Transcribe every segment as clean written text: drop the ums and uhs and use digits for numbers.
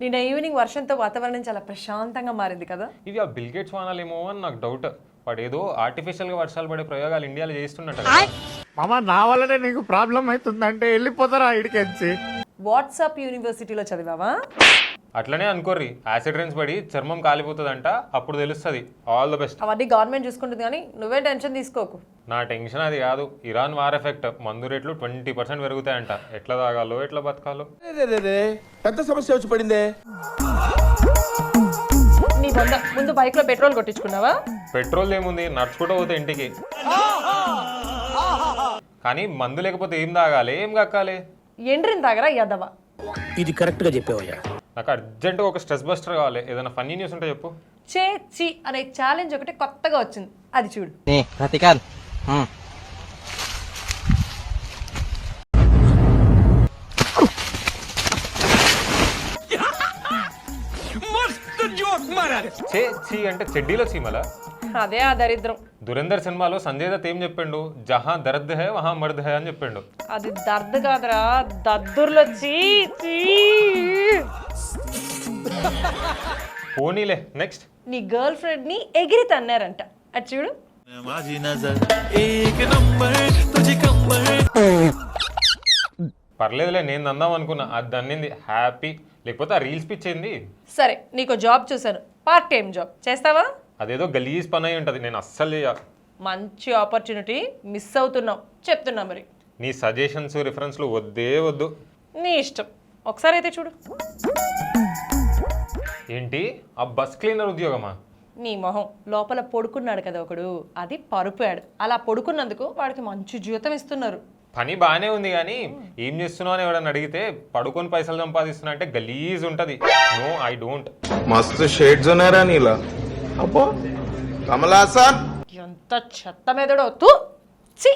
నిన్న ఈవినింగ్ వర్షంతో వాతావరణం చాలా ప్రశాంతంగా మారింది కదా. ఇవి ఆ బిల్ గేట్స్ వానాలేమో అని నాకు డౌట్. వాడు ఏదో ఆర్టిఫిషియల్గా వర్షాలు పడే ప్రయోగాలు ఇండియాలో చేస్తున్నట్టు. మామ నా వల్లనే నీకు ప్రాబ్లం అవుతుందంటే వెళ్ళిపోతారా ఇడికెచ్చి. వాట్సాప్ యూనివర్సిటీలో చదివావా? అట్లనే అనుకోర్రి, యాసిడ్ రైన్స్ పడి చర్మం కాలిపోతుందంట, అప్పుడు తెలుస్తుంది. All the best. అవన్నీ గవర్నమెంట్ చూసుకుంటుంది కానీ నువ్వే టెన్షన్ తీసుకోకు. నా టెన్షన్ అది కాదు, ఇరాన్ వార్ ఎఫెక్ట్. మందు రేట్లు 20% పెరుగుతాయంట. ఎట్లా తాగాలో ఎట్లా బతకాలో పెద్ద సమస్య వచ్చి పడిందే. నీ బొంద ముందు బైక్ లో పెట్రోల్ కొట్టించుకున్నావా? పెట్రోల్ ఏముంది, నడుచుకుంటూ పోతే ఇంటికి. కానీ మందు లేకపోతే ఏం తాగాలి, ఏం కక్కాలి? ఎండ్రిని తాగరా యదవా. ఇది కరెక్ట్ గా చెప్పావయ్యా. నాకు అర్జెంటుగా ఒక స్ట్రెస్ బస్టర్ కావాలి. ఏదైనా ఫన్నీ న్యూస్ ఉంటే చెప్పు. చే అనే ఛాలెంజ్ ఒకటి కొత్తగా వచ్చింది, అది చూడు. ప్రతికాల్ చే అంటే చెడ్డీలో చీమల. అదే ఆ దరిద్రం. దురేందర్ సినిమాలో సంజయ్ దత్ ఏం చెప్పిండు? జహా దర్ద్ హై వహా మర్ద్ హై అని చెప్పిండు. అది దర్ద్ కాదురా, దద్దుర్లో చీ. పోనీలే, నెక్స్ట్. నీ గర్ల్ ఫ్రెండ్ ని ఎగిరి తన్నారంట, అది చూడు. పర్లేదులే, నేను అందాం అనుకున్నా, అది దన్నింది. హ్యాపీ. లేకపోతే ఆ రీల్స్ పిచ్చింది. సరే, నీకు జాబ్ చూసాను, పార్ట్ టైం జాబ్ చేస్తావా? అదేదో గలీజ్ పని అయి ఉంటుంది, నేను అస్సలు చేయ. మంచి ఆపర్చునిటీ మిస్ అవుతున్నావు, చెప్తున్నా మరి. నీ సజెషన్స్ రిఫరెన్స్లు వద్దే వద్దు. నీ ఇష్టం, ఒకసారి అయితే చూడు. ఏంటి ఆ బస్ క్లీనర్ ఉద్యోగమా? నీ మొహం, లోపల పడుకున్నాడు కదా ఒకడు, అది పరుపు యాడ్. అలా పడుకున్నందుకు వాడికి మంచి జీతం ఇస్తున్నారు. పని బాగానే ఉంది కానీ ఏం చేస్తున్నావు అని ఎవడన్నా అడిగితే పడుకొని పైసలు సంపాదిస్తున్నా అంటే గలీజ్ ఉంటుంది. No, I don't. మస్తు షేడ్స్ ఉన్నారా నీలా. అబ్బో కమలాసన్, ఎంత చెత్త మీదడో. తూ ఛీ.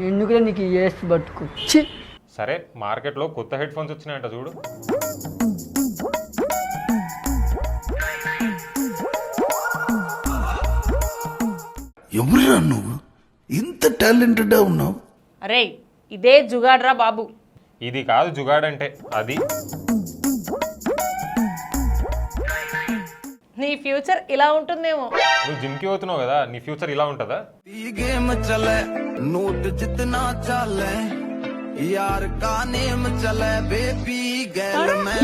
ఎందుకులే నీకు ఏసి బతుకు. ఛీ. సరే, మార్కెట్లో కొత్త హెడ్ ఫోన్స్ వచ్చినాయంట చూడు. ఎవరురా నువ్వు, ఇంత టాలెంటెడ్ ఉన్నావు? అరే, ఇదే జుగాడ్రా బాబు. ఇది కాదు జుగాడంటే, అది. నీ ఫ్యూచర్ ఇలా ఉంటుందేమో. నువ్వు జిమ్కి పోతున్నావు కదా, నీ ఫ్యూచర్ ఇలా ఉంటుందా? ఈ గేమ్ చలే నోట్ జిतना चले यार का नेम चले बेबी गर्ल मैं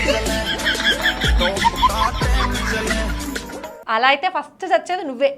चले टॉप का टाइम चले. అలా అయితే ఫస్ట్ చచ్చేది నువ్వే.